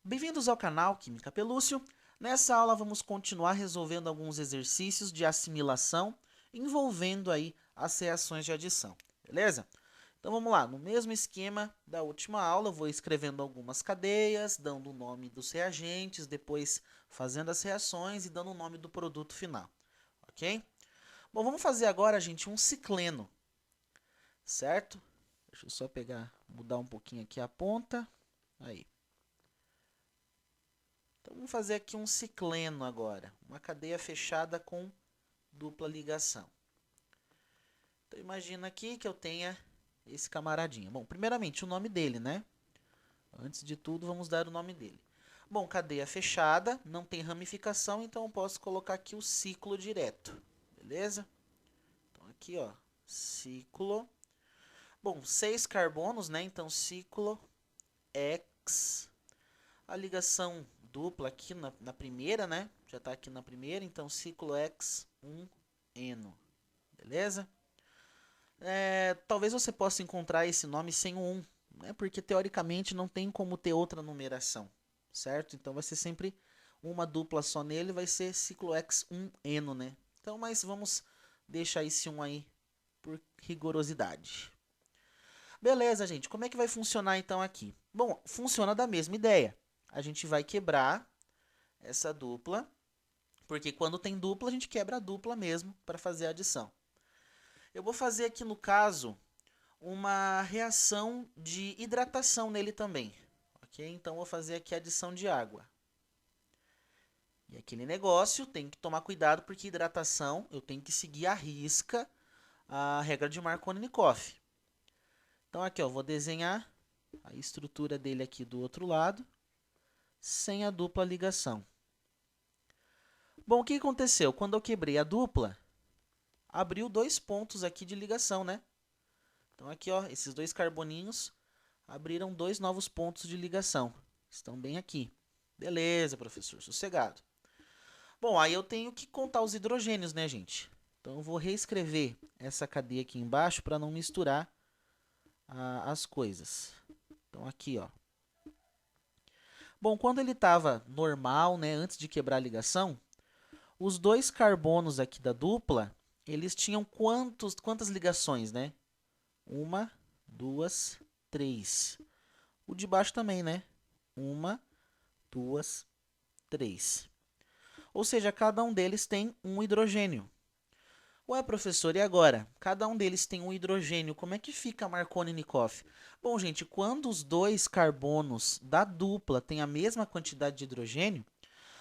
Bem-vindos ao canal Química Pelúcio. Nessa aula vamos continuar resolvendo alguns exercícios de assimilação envolvendo aí as reações de adição, beleza? Então vamos lá, no mesmo esquema da última aula, eu vou escrevendo algumas cadeias, dando o nome dos reagentes, depois fazendo as reações e dando o nome do produto final, ok? Bom, vamos fazer agora, gente, um cicleno, certo? Deixa eu só mudar um pouquinho aqui a ponta, aí. Então, vamos fazer aqui um cicleno agora, uma cadeia fechada com dupla ligação. Então, imagina aqui que eu tenha esse camaradinha. Bom, primeiramente, o nome dele, né? Antes de tudo, vamos dar o nome dele. Bom, cadeia fechada, não tem ramificação, então eu posso colocar aqui o ciclo direto, beleza? Então, aqui, ó, ciclo. Bom, 6 carbonos, né? Então, ciclo X. A ligação dupla aqui na primeira, né? Já está aqui na primeira, então ciclo X1-eno, beleza? Talvez você possa encontrar esse nome sem o 1, né? Porque teoricamente não tem como ter outra numeração, certo? Então vai ser sempre uma dupla só nele, vai ser ciclo X1-eno, né? Então, mas vamos deixar esse 1 aí por rigorosidade. Beleza, gente. Como é que vai funcionar então aqui? Bom, funciona da mesma ideia. A gente vai quebrar essa dupla, porque quando tem dupla, a gente quebra a dupla mesmo para fazer a adição. Eu vou fazer aqui no caso uma reação de hidratação nele também, ok? Então vou fazer aqui a adição de água. E aquele negócio tem que tomar cuidado porque hidratação eu tenho que seguir à risca a regra de Marconi-Nicoff. Então aqui, ó, vou desenhar a estrutura dele aqui do outro lado, sem a dupla ligação. Bom, o que aconteceu? Quando eu quebrei a dupla, abriu dois pontos aqui de ligação, né? Então aqui, ó, esses dois carboninhos abriram dois novos pontos de ligação. Estão bem aqui. Beleza, professor, sossegado. Bom, aí eu tenho que contar os hidrogênios, né, gente? Então eu vou reescrever essa cadeia aqui embaixo para não misturar as coisas. Então aqui, ó. Bom, quando ele estava normal, né, antes de quebrar a ligação, os dois carbonos aqui da dupla, eles tinham quantas ligações, né? Uma, duas, três. O de baixo também, né? Uma, duas, três. Ou seja, cada um deles tem um hidrogênio. Ué, professor, e agora? Cada um deles tem um hidrogênio. Como é que fica Marconi-Nicoff? Bom, gente, quando os dois carbonos da dupla têm a mesma quantidade de hidrogênio,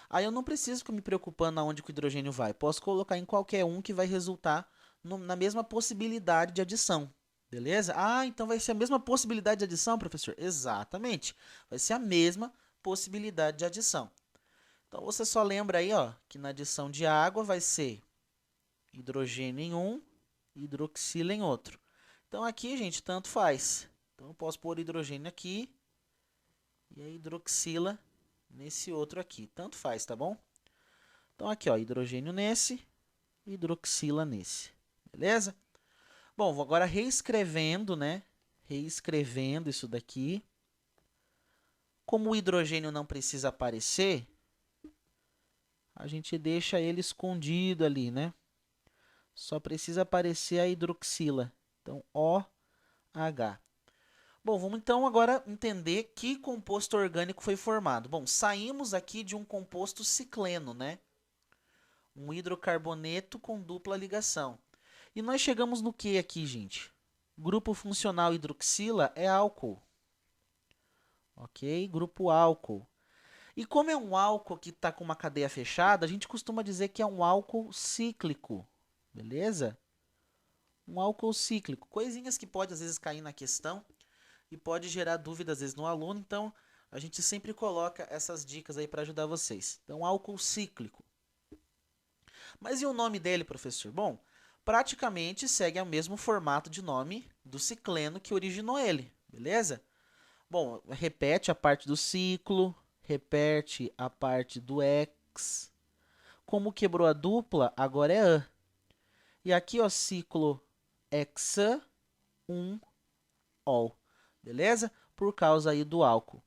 aí eu não preciso ficar me preocupando aonde que o hidrogênio vai. Posso colocar em qualquer um que vai resultar na mesma possibilidade de adição. Beleza? Ah, então vai ser a mesma possibilidade de adição, professor? Exatamente. Vai ser a mesma possibilidade de adição. Então você só lembra aí, ó, que na adição de água vai ser hidrogênio em um, hidroxila em outro. Então aqui, gente, tanto faz. Então eu posso pôr hidrogênio aqui e a hidroxila nesse outro aqui. Tanto faz, tá bom? Então aqui, ó, hidrogênio nesse, hidroxila nesse. Beleza? Bom, vou agora reescrevendo, né? Reescrevendo isso daqui. Como o hidrogênio não precisa aparecer, a gente deixa ele escondido ali, né? Só precisa aparecer a hidroxila. Então, OH. Bom, vamos então agora entender que composto orgânico foi formado. Bom, saímos aqui de um composto cicleno, né? Um hidrocarboneto com dupla ligação. E nós chegamos no que aqui, gente? Grupo funcional hidroxila é álcool. Ok? Grupo álcool. E como é um álcool que está com uma cadeia fechada, a gente costuma dizer que é um álcool cíclico. Beleza? Um álcool cíclico. Coisinhas que pode às vezes cair na questão e pode gerar dúvidas às vezes no aluno. Então, a gente sempre coloca essas dicas aí para ajudar vocês. Então, álcool cíclico. Mas e o nome dele, professor? Bom, praticamente segue o mesmo formato de nome do cicleno que originou ele, beleza? Bom, repete a parte do ciclo, repete a parte do X. Como quebrou a dupla, agora é AN. E aqui, ó, ciclo hexa 1-ol, beleza? Por causa aí do álcool.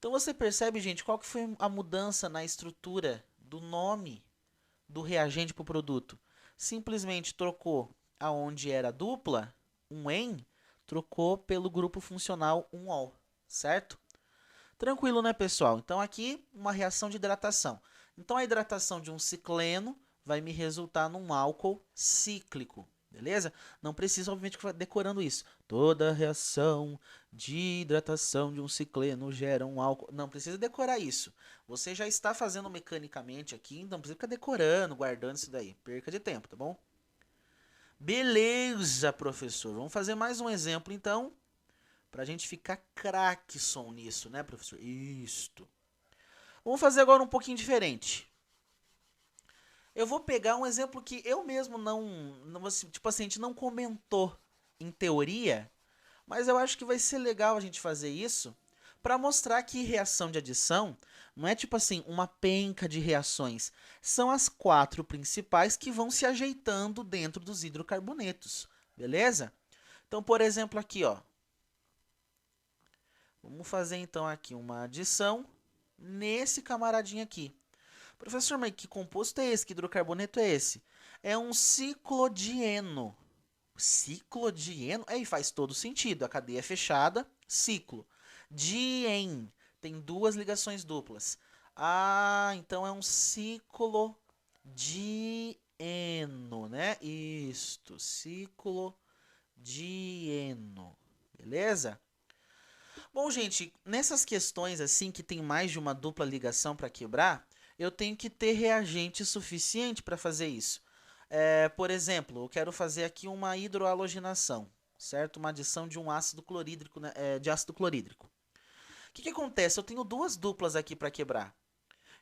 Então você percebe, gente, qual que foi a mudança na estrutura do nome do reagente para o produto? Simplesmente trocou aonde era dupla, um en, trocou pelo grupo funcional um ol, certo? Tranquilo, né, pessoal? Então aqui uma reação de hidratação. Então a hidratação de um cicleno vai me resultar num álcool cíclico, beleza? Não precisa, obviamente, ficar decorando isso. Toda reação de hidratação de um cicleno gera um álcool. Não precisa decorar isso. Você já está fazendo mecanicamente aqui, então não precisa ficar decorando, guardando isso daí. Perca de tempo, tá bom? Beleza, professor. Vamos fazer mais um exemplo, então, para a gente ficar craqueson nisso, né, professor? Isto. Vamos fazer agora um pouquinho diferente. Eu vou pegar um exemplo que eu mesmo não tipo assim, a gente não comentou em teoria, mas eu acho que vai ser legal a gente fazer isso para mostrar que reação de adição não é tipo assim uma penca de reações, são as 4 principais que vão se ajeitando dentro dos hidrocarbonetos, beleza? Então, por exemplo, aqui, ó, vamos fazer então aqui uma adição nesse camaradinho aqui. Professor, mas que composto é esse? Que hidrocarboneto é esse? É um ciclodieno. Ciclodieno? Aí faz todo sentido. A cadeia é fechada, ciclo. Dien. Tem 2 ligações duplas. Ah, então é um ciclodieno, né? Isto, ciclodieno. Beleza? Bom, gente, nessas questões assim que tem mais de uma dupla ligação para quebrar, eu tenho que ter reagente suficiente para fazer isso. Por exemplo, eu quero fazer aqui uma hidroalogenação, certo? Uma adição de um ácido clorídrico, né, de ácido clorídrico. O que acontece? Eu tenho 2 duplas aqui para quebrar.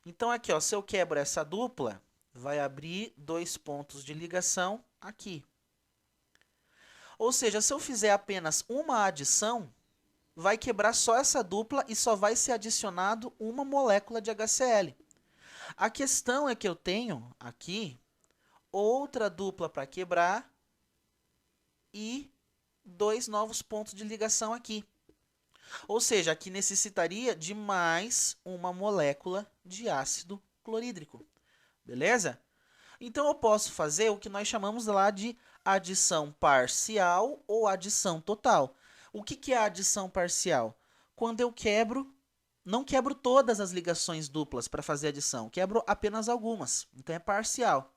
Então aqui, ó, se eu quebro essa dupla, vai abrir 2 pontos de ligação aqui. Ou seja, se eu fizer apenas uma adição, vai quebrar só essa dupla e só vai ser adicionado uma molécula de HCl. A questão é que eu tenho aqui outra dupla para quebrar e 2 novos pontos de ligação aqui. Ou seja, aqui necessitaria de mais uma molécula de ácido clorídrico. Beleza? Então eu posso fazer o que nós chamamos lá de adição parcial ou adição total. O que é a adição parcial? Quando eu quebro, não quebro todas as ligações duplas para fazer adição, quebro apenas algumas, então é parcial.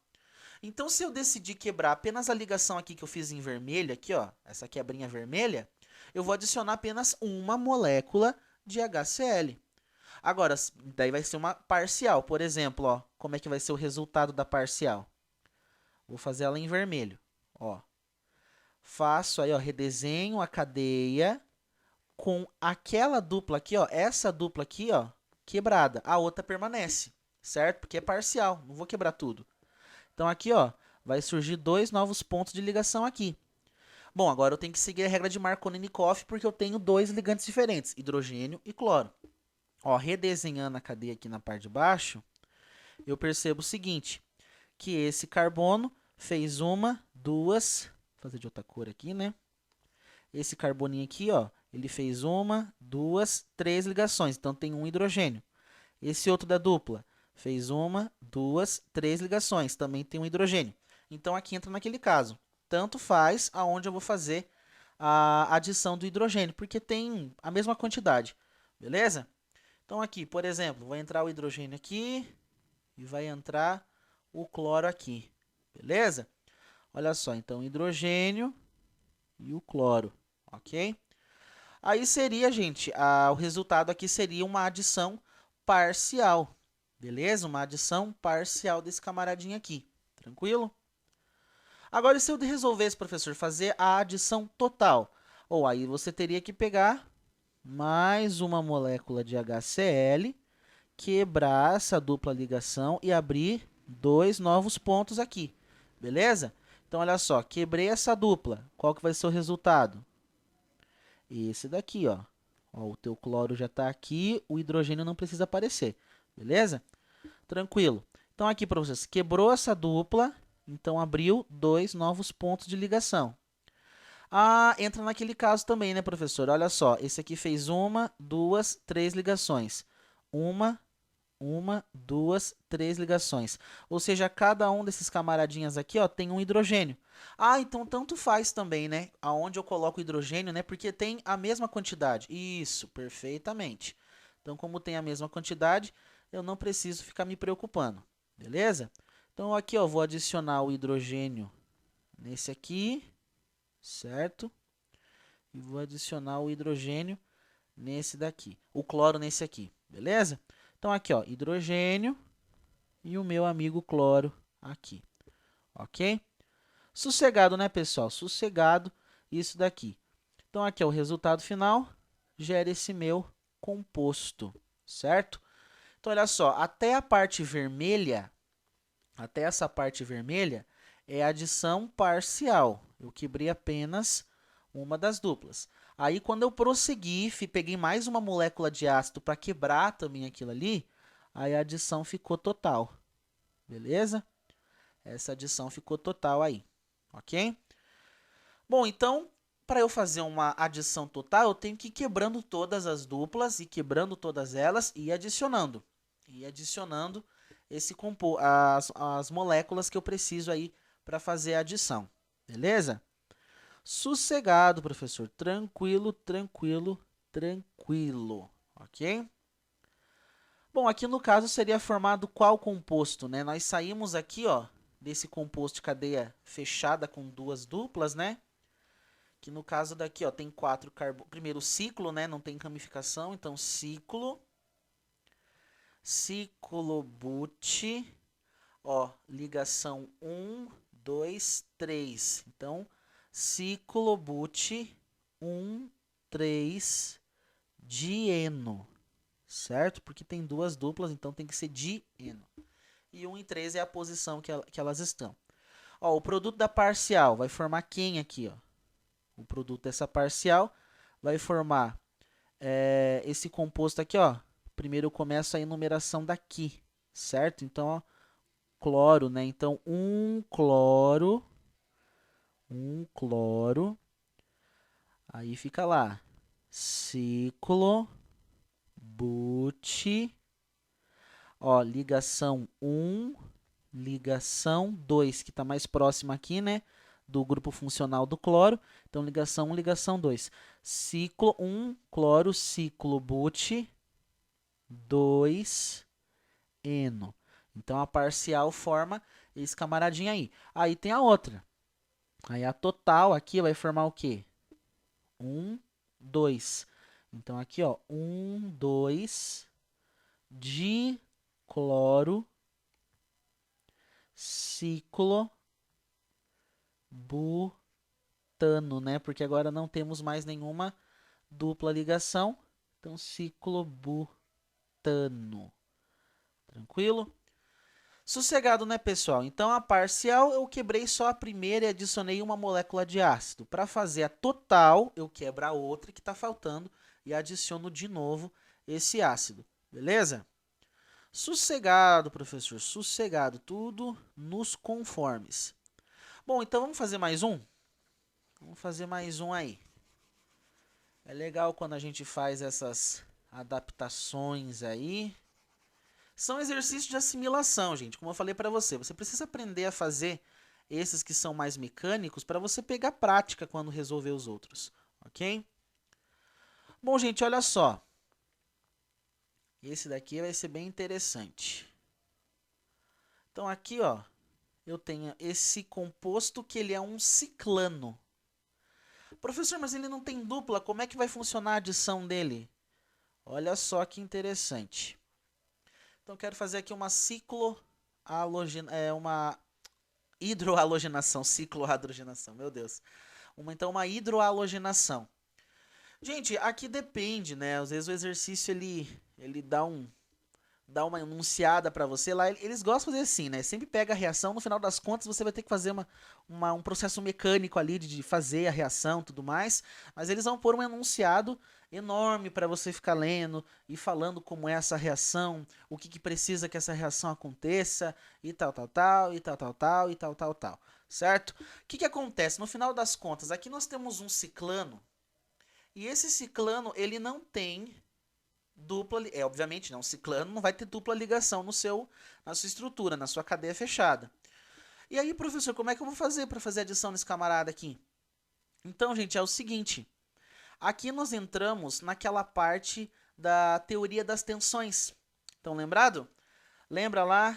Então se eu decidir quebrar apenas a ligação aqui que eu fiz em vermelho, aqui ó, essa quebrinha vermelha, eu vou adicionar apenas uma molécula de HCl. Agora, daí vai ser uma parcial, por exemplo, ó, como é que vai ser o resultado da parcial? Vou fazer ela em vermelho, ó. Faço aí, ó, redesenho a cadeia com aquela dupla aqui, ó, essa dupla aqui, ó, quebrada. A outra permanece, certo? Porque é parcial, não vou quebrar tudo. Então aqui, ó, vai surgir 2 novos pontos de ligação aqui. Bom, agora eu tenho que seguir a regra de Marconi-Nikoff porque eu tenho 2 ligantes diferentes, hidrogênio e cloro. Ó, redesenhando a cadeia aqui na parte de baixo, eu percebo o seguinte, que esse carbono fez uma, duas, vou fazer de outra cor aqui, né? Esse carboninho aqui, ó, ele fez uma, duas, 3 ligações, então tem um hidrogênio. Esse outro da dupla fez uma, duas, 3 ligações, também tem um hidrogênio. Então aqui entra naquele caso. Tanto faz aonde eu vou fazer a adição do hidrogênio, porque tem a mesma quantidade, beleza? Então aqui, por exemplo, vai entrar o hidrogênio aqui e vai entrar o cloro aqui, beleza? Olha só, então o hidrogênio e o cloro, ok? Aí seria, gente, o resultado aqui seria uma adição parcial, beleza? Uma adição parcial desse camaradinho aqui, tranquilo? Agora, se eu resolvesse, professor, fazer a adição total, ou aí você teria que pegar mais uma molécula de HCl, quebrar essa dupla ligação e abrir 2 novos pontos aqui, beleza? Então, olha só, quebrei essa dupla, qual que vai ser o resultado? Esse daqui, ó. Ó, o teu cloro já está aqui, o hidrogênio não precisa aparecer, beleza? Tranquilo. Então, aqui para vocês, quebrou essa dupla, então abriu 2 novos pontos de ligação. Ah, entra naquele caso também, né, professor? Olha só, esse aqui fez uma, duas, três ligações. Uma, duas, três ligações. Ou seja, cada um desses camaradinhas aqui, ó, tem um hidrogênio. Ah, então tanto faz também, né? Aonde eu coloco o hidrogênio, né? Porque tem a mesma quantidade. Isso, perfeitamente. Então, como tem a mesma quantidade, eu não preciso ficar me preocupando, beleza? Então, aqui, ó, vou adicionar o hidrogênio nesse aqui, certo? E vou adicionar o hidrogênio nesse daqui, o cloro nesse aqui, beleza? Então, aqui, ó, hidrogênio e o meu amigo cloro aqui, ok? Sossegado, né, pessoal? Sossegado isso daqui. Então, aqui é o resultado final, gera esse meu composto, certo? Então, olha só, até a parte vermelha, até essa parte vermelha, é adição parcial. Eu quebrei apenas uma das duplas. Aí, quando eu prossegui, peguei mais uma molécula de ácido para quebrar também aquilo ali, aí a adição ficou total, beleza? Essa adição ficou total aí, ok? Bom, então, para eu fazer uma adição total, eu tenho que ir quebrando todas as duplas e quebrando todas elas e adicionando. E adicionando as moléculas que eu preciso aí para fazer a adição, beleza? Sossegado, professor. Tranquilo, tranquilo, tranquilo, ok? Bom, aqui no caso seria formado qual composto, né? Nós saímos aqui, ó, desse composto de cadeia fechada com duas duplas, né? Que no caso daqui, ó, tem quatro carbonos. Primeiro ciclo, né? Não tem ramificação, então ciclo, ciclobut, ó, ligação 1, 2, 3. Então, ciclobut 1, 3, dieno, certo? Porque tem duas duplas, então tem que ser dieno. E 1 e 3 é a posição que elas estão. Ó, o produto da parcial vai formar quem aqui, ó? O produto dessa parcial vai formar esse composto aqui, ó. Primeiro eu começo a enumeração daqui, certo? Então, ó, cloro, né? Então, um cloro, aí fica lá, ciclo, but, ó, ligação 1, ligação 2, que está mais próxima aqui, né? Do grupo funcional do cloro. Então, ligação 1, ligação 2. Ciclo 1, cloro, ciclo but, 2, eno. Então, a parcial forma esse camaradinho aí. Aí tem a outra. Aí a total aqui vai formar o quê? 1, 2. Então, aqui, ó, 1, 2, dicloro, ciclo, butano, né? Porque agora não temos mais nenhuma dupla ligação. Então, ciclobutano. Tranquilo? Sossegado, né, pessoal? Então, a parcial eu quebrei só a primeira e adicionei uma molécula de ácido. Para fazer a total, eu quebro a outra que está faltando e adiciono de novo esse ácido. Beleza? Sossegado, professor. Sossegado. Tudo nos conformes. Bom, então vamos fazer mais um? Vamos fazer mais um aí. É legal quando a gente faz essas adaptações aí. São exercícios de assimilação, gente. Como eu falei para você, você precisa aprender a fazer esses que são mais mecânicos para você pegar prática quando resolver os outros, ok? Bom, gente, olha só. Esse daqui vai ser bem interessante. Então, aqui, ó, eu tenho esse composto que ele é um ciclano. Professor, mas ele não tem dupla, como é que vai funcionar a adição dele? Olha só que interessante. Então, eu quero fazer aqui uma uma hidroalogenação, ciclohidrogenação, meu Deus. Então, uma hidroalogenação. Gente, aqui depende, né? Às vezes o exercício ele dá um dar uma enunciada para você lá. Eles gostam de fazer assim, né? Sempre pega a reação, no final das contas você vai ter que fazer um processo mecânico ali de fazer a reação e tudo mais, mas eles vão pôr um enunciado enorme para você ficar lendo e falando como é essa reação, o que precisa que essa reação aconteça e tal, tal, tal, e tal, tal, tal, e tal, tal, tal, certo? O que acontece? No final das contas, aqui nós temos um ciclano e esse ciclano ele não tem obviamente, né, um ciclano não vai ter dupla ligação na sua estrutura, na sua cadeia fechada. E aí, professor, como é que eu vou fazer para fazer adição nesse camarada aqui? Então, gente, é o seguinte. Aqui nós entramos naquela parte da teoria das tensões. Então, lembrado? Lembra lá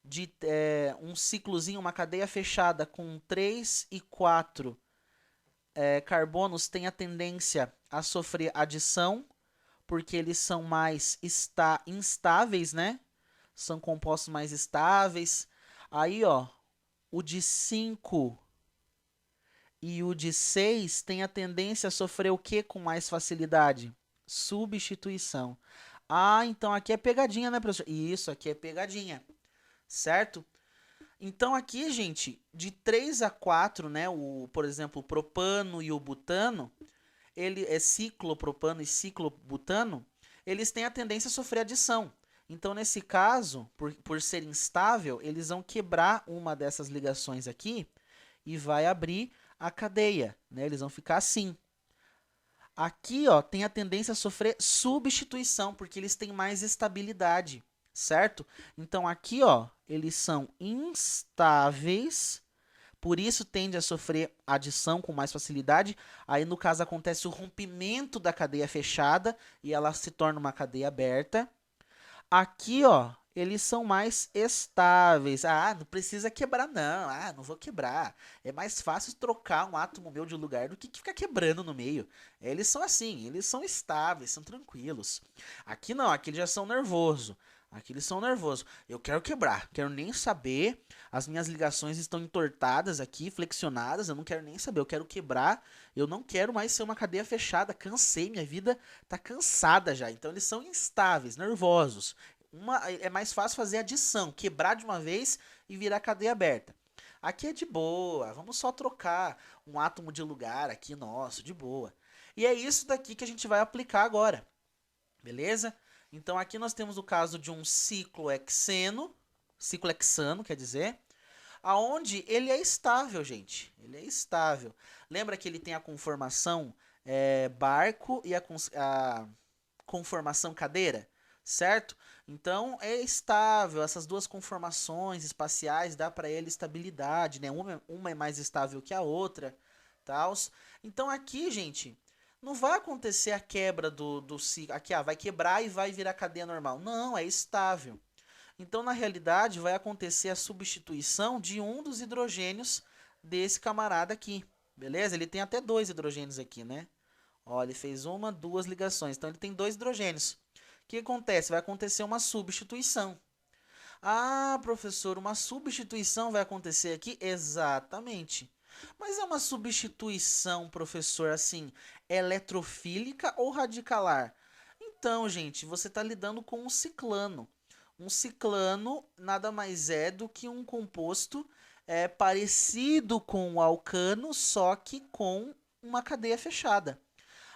de um ciclozinho, uma cadeia fechada com 3 e 4 carbonos tem a tendência a sofrer adição porque eles são mais instáveis, né? São compostos mais estáveis. Aí, ó, o de 5 e o de 6 tem a tendência a sofrer o que com mais facilidade? Substituição. Ah, então aqui é pegadinha, né, professor? Isso, aqui é pegadinha, certo? Então aqui, gente, de 3 a 4, né, por exemplo, o propano e o butano, ele é ciclopropano e ciclobutano, eles têm a tendência a sofrer adição. Então, nesse caso, por ser instável, eles vão quebrar uma dessas ligações aqui e vai abrir a cadeia, né? Eles vão ficar assim. Aqui, ó, tem a tendência a sofrer substituição, porque eles têm mais estabilidade, certo? Então, aqui, ó, eles são instáveis, por isso tende a sofrer adição com mais facilidade. Aí, no caso, acontece o rompimento da cadeia fechada e ela se torna uma cadeia aberta. Aqui, ó, eles são mais estáveis. Ah, não precisa quebrar, não. Ah, não vou quebrar. É mais fácil trocar um átomo meu de lugar do que ficar quebrando no meio. Eles são assim, eles são estáveis, são tranquilos. Aqui não, aqui eles já são nervosos. Aqui eles são nervosos. Eu quero quebrar, quero nem saber. As minhas ligações estão entortadas aqui, flexionadas. Eu não quero nem saber, eu quero quebrar. Eu não quero mais ser uma cadeia fechada. Cansei, minha vida tá cansada já. Então eles são instáveis, nervosos. É mais fácil fazer adição, quebrar de uma vez e virar cadeia aberta. Aqui é de boa, vamos só trocar um átomo de lugar aqui nosso, de boa. E é isso daqui que a gente vai aplicar agora, beleza? Então aqui nós temos o caso de um ciclohexano, quer dizer, aonde ele é estável, gente. Ele é estável. Lembra que ele tem a conformação barco e a conformação cadeira, certo? Então é estável. Essas duas conformações espaciais dá para ele estabilidade, né? Uma é mais estável que a outra, tals. Então aqui, gente, não vai acontecer a quebra do ciclo. Aqui, vai quebrar e vai virar cadeia normal. Não, é estável. Então, na realidade, vai acontecer a substituição de um dos hidrogênios desse camarada aqui. Beleza? Ele tem até 2 hidrogênios aqui, né? Ó, ele fez duas ligações. Então, ele tem 2 hidrogênios. O que acontece? Vai acontecer uma substituição. Ah, professor, uma substituição vai acontecer aqui? Exatamente. Mas é uma substituição, professor, assim, eletrofílica ou radicalar? Então, gente, você está lidando com um ciclano. Um ciclano nada mais é do que um composto parecido com o alcano, só que com uma cadeia fechada.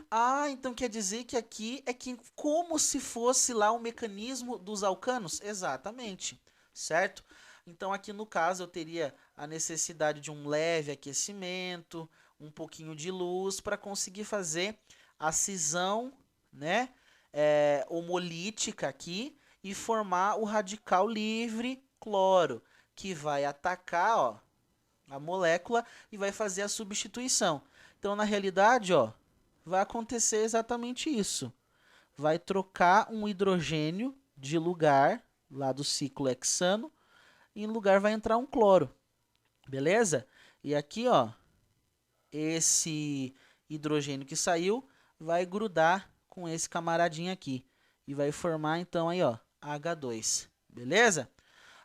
Ah, então quer dizer que aqui é como se fosse lá o mecanismo dos alcanos? Exatamente, certo? Então aqui no caso eu teria a necessidade de um leve aquecimento, um pouquinho de luz para conseguir fazer a cisão, né, homolítica aqui e formar o radical livre cloro, que vai atacar, ó, a molécula e vai fazer a substituição. Então na realidade, ó, vai acontecer exatamente isso. Vai trocar um hidrogênio de lugar, lá do ciclo hexano, e em lugar vai entrar um cloro. Beleza? E aqui, ó, esse hidrogênio que saiu vai grudar com esse camaradinho aqui. E vai formar, então, aí, ó, H2. Beleza?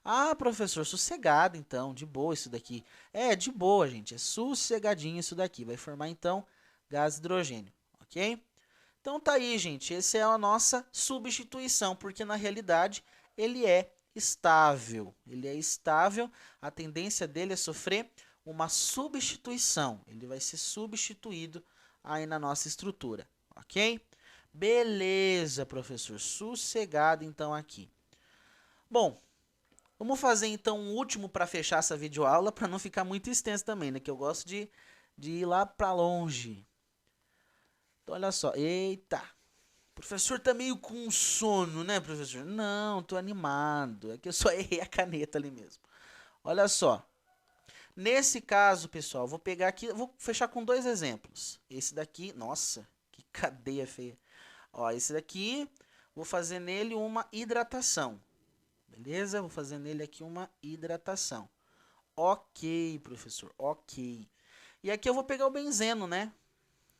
Ah, professor, sossegado, então, de boa isso daqui. É, de boa, gente, é sossegadinho isso daqui. Vai formar, então, gás hidrogênio, ok? Então tá aí, gente. Essa é a nossa substituição, porque na realidade ele é estável. Ele é estável, a tendência dele é sofrer uma substituição. Ele vai ser substituído aí na nossa estrutura, ok? Beleza, professor. Sossegado então aqui. Bom, vamos fazer então um último para fechar essa videoaula, para não ficar muito extenso também, né? Que eu gosto de ir lá para longe. Então, olha só. Eita. O professor tá meio com sono, né, professor? Não, tô animado. É que eu só errei a caneta ali mesmo. Olha só. Nesse caso, pessoal, vou pegar aqui, vou fechar com dois exemplos. Esse daqui, nossa, que cadeia feia. Ó, esse daqui, vou fazer nele uma hidratação. Beleza? Vou fazer nele aqui uma hidratação. Ok, professor, ok. E aqui eu vou pegar o benzeno, né?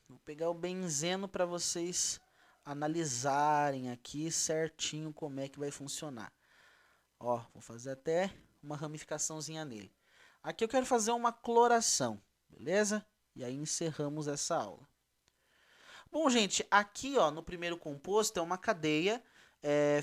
Vou pegar o benzeno para vocês analisarem aqui certinho como é que vai funcionar. Ó, vou fazer até uma ramificaçãozinha nele. Aqui eu quero fazer uma cloração, beleza? E aí encerramos essa aula. Bom, gente, aqui ó, no primeiro composto é uma cadeia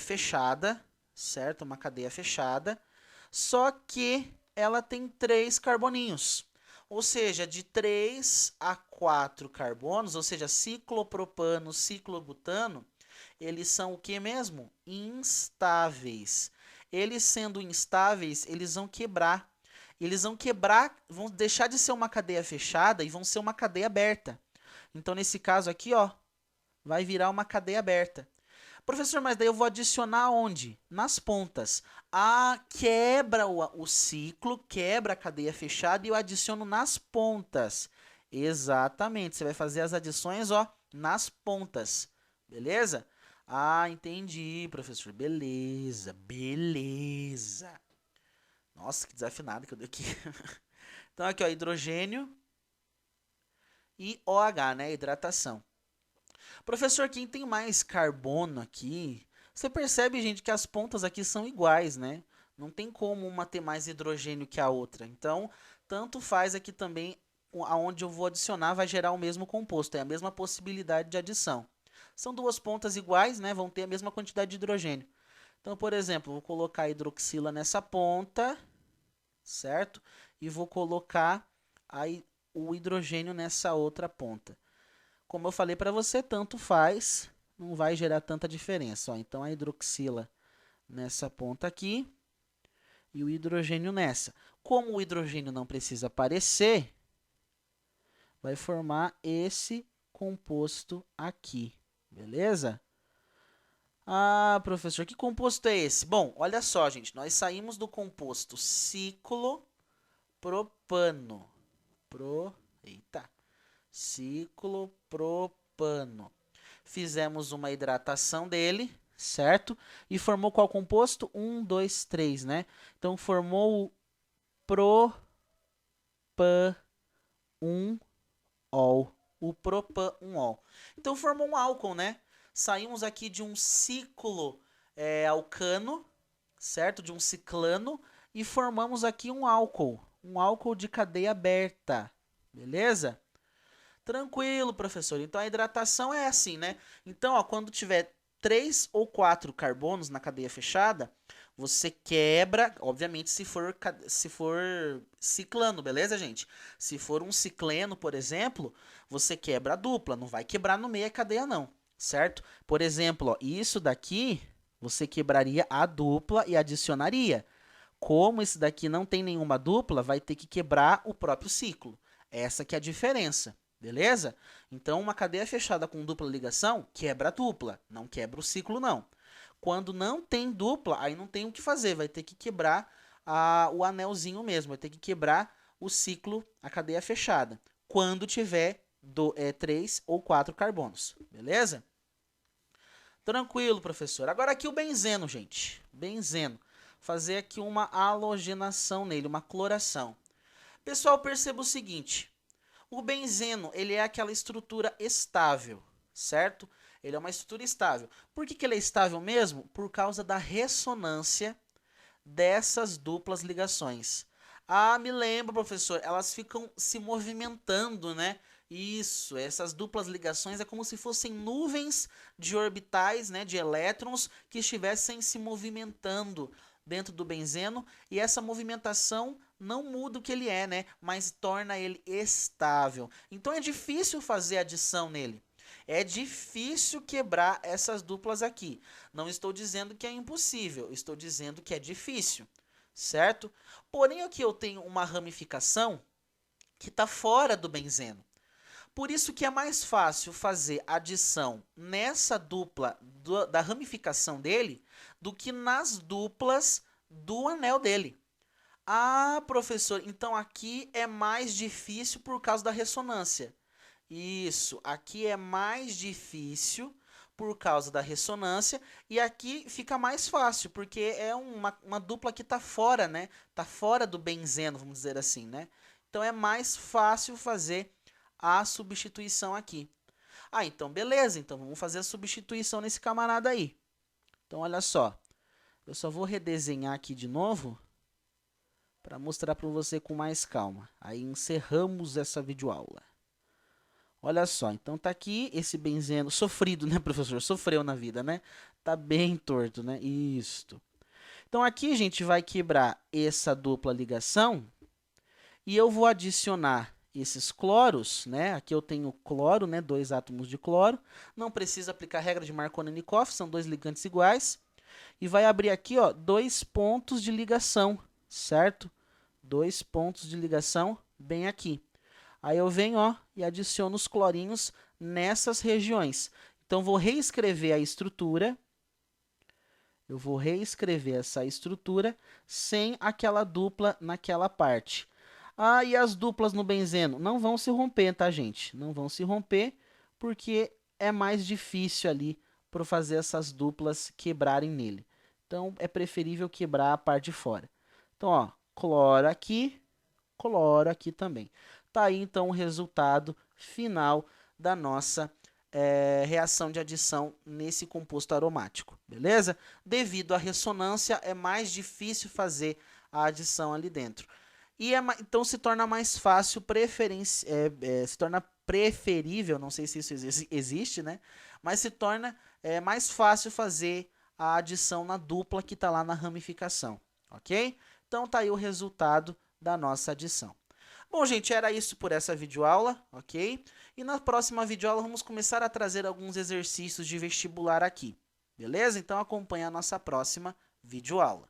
fechada, certo? Uma cadeia fechada, só que ela tem 3 carboninhos. Ou seja, de 3 a 4 carbonos, ou seja, ciclopropano, ciclobutano, eles são o que mesmo? Instáveis. Eles sendo instáveis, eles vão quebrar. Eles vão quebrar, vão deixar de ser uma cadeia fechada e vão ser uma cadeia aberta. Então, nesse caso aqui, ó, vai virar uma cadeia aberta. Professor, mas daí eu vou adicionar onde? Nas pontas. Ah, quebra o ciclo, quebra a cadeia fechada e eu adiciono nas pontas. Exatamente, você vai fazer as adições, ó, nas pontas. Beleza? Ah, entendi, professor. Beleza, beleza. Nossa, que desafinado que eu dei aqui. Então aqui, ó, hidrogênio e OH, né, hidratação. Professor, quem tem mais carbono aqui? Você percebe, gente, que as pontas aqui são iguais, né? Não tem como uma ter mais hidrogênio que a outra. Então, tanto faz aqui também, aonde eu vou adicionar vai gerar o mesmo composto, é a mesma possibilidade de adição. São duas pontas iguais, né? Vão ter a mesma quantidade de hidrogênio. Então, por exemplo, vou colocar a hidroxila nessa ponta, certo? E vou colocar aí o hidrogênio nessa outra ponta. Como eu falei para você, tanto faz, não vai gerar tanta diferença. Ó, então, a hidroxila nessa ponta aqui e o hidrogênio nessa. Como o hidrogênio não precisa aparecer, vai formar esse composto aqui, beleza? Ah, professor, que composto é esse? Bom, olha só, gente, nós saímos do composto ciclopropano. Eita. Ciclopropano. Fizemos uma hidratação dele, certo? E formou qual composto? 1, 2, 3, né? Então, formou o propan-1-ol. O propan-1-ol. Então, formou um álcool, né? Saímos aqui de um ciclo alcano, certo? De um ciclano. E formamos aqui um álcool. Um álcool de cadeia aberta. Beleza? Tranquilo, professor. Então a hidratação é assim, né? Então, ó, quando tiver 3 ou 4 carbonos na cadeia fechada, você quebra, obviamente, se for ciclano, beleza, gente? Se for um cicleno, por exemplo, você quebra a dupla, não vai quebrar no meio a cadeia não, certo? Por exemplo, ó, isso daqui você quebraria a dupla e adicionaria. Como esse daqui não tem nenhuma dupla, vai ter que quebrar o próprio ciclo. Essa que é a diferença. Beleza? Então, uma cadeia fechada com dupla ligação, quebra a dupla, não quebra o ciclo, não. Quando não tem dupla, aí não tem o que fazer, vai ter que quebrar o anelzinho mesmo, vai ter que quebrar o ciclo, a cadeia fechada, quando tiver 3 ou 4 carbonos, beleza? Tranquilo, professor. Agora aqui o benzeno, gente. Benzeno. Fazer aqui uma halogenação nele, uma cloração. Pessoal, perceba o seguinte. O benzeno, ele é aquela estrutura estável, certo? Ele é uma estrutura estável. Por que ele é estável mesmo? Por causa da ressonância dessas duplas ligações. Ah, me lembro, professor, elas ficam se movimentando, né? Isso, essas duplas ligações é como se fossem nuvens de orbitais, né, de elétrons que estivessem se movimentando dentro do benzeno, e essa movimentação não muda o que ele é, né, mas torna ele estável. Então é difícil fazer adição nele. É difícil quebrar essas duplas aqui. Não estou dizendo que é impossível, estou dizendo que é difícil, certo? Porém, aqui eu tenho uma ramificação que está fora do benzeno. Por isso que é mais fácil fazer adição nessa dupla da ramificação dele do que nas duplas do anel dele. Ah, professor, então aqui é mais difícil por causa da ressonância. Isso, aqui é mais difícil por causa da ressonância e aqui fica mais fácil, porque é uma dupla que está fora, né? Está fora do benzeno, vamos dizer assim, né? Então é mais fácil fazer a substituição aqui. Ah, então beleza, então vamos fazer a substituição nesse camarada aí. Então olha só, eu só vou redesenhar aqui de novo para mostrar para você com mais calma. Aí encerramos essa videoaula. Olha só, então tá aqui esse benzeno sofrido, né, professor? Sofreu na vida, né? Tá bem torto, né? Isto. Então aqui a gente vai quebrar essa dupla ligação e eu vou adicionar esses cloros, né? Aqui eu tenho cloro, né? 2 átomos de cloro. Não precisa aplicar a regra de Marconi-Nikoff, são 2 ligantes iguais. E vai abrir aqui, ó, 2 pontos de ligação, certo? 2 pontos de ligação bem aqui. Aí eu venho, ó, e adiciono os clorinhos nessas regiões. Então, vou reescrever a estrutura. Eu vou reescrever essa estrutura sem aquela dupla naquela parte. Ah, e as duplas no benzeno? Não vão se romper, tá, gente? Não vão se romper porque é mais difícil ali para fazer essas duplas quebrarem nele. Então, é preferível quebrar a parte de fora. Então, ó, cloro aqui também. Tá aí, então, o resultado final da nossa reação de adição nesse composto aromático, beleza? Devido à ressonância, é mais difícil fazer a adição ali dentro. E então se torna mais fácil, se torna preferível, não sei se isso existe, né? Mas se torna mais fácil fazer a adição na dupla que está lá na ramificação, ok? Então tá aí o resultado da nossa adição. Bom, gente, era isso por essa videoaula, ok? E na próxima videoaula vamos começar a trazer alguns exercícios de vestibular aqui, beleza? Então acompanhe a nossa próxima videoaula.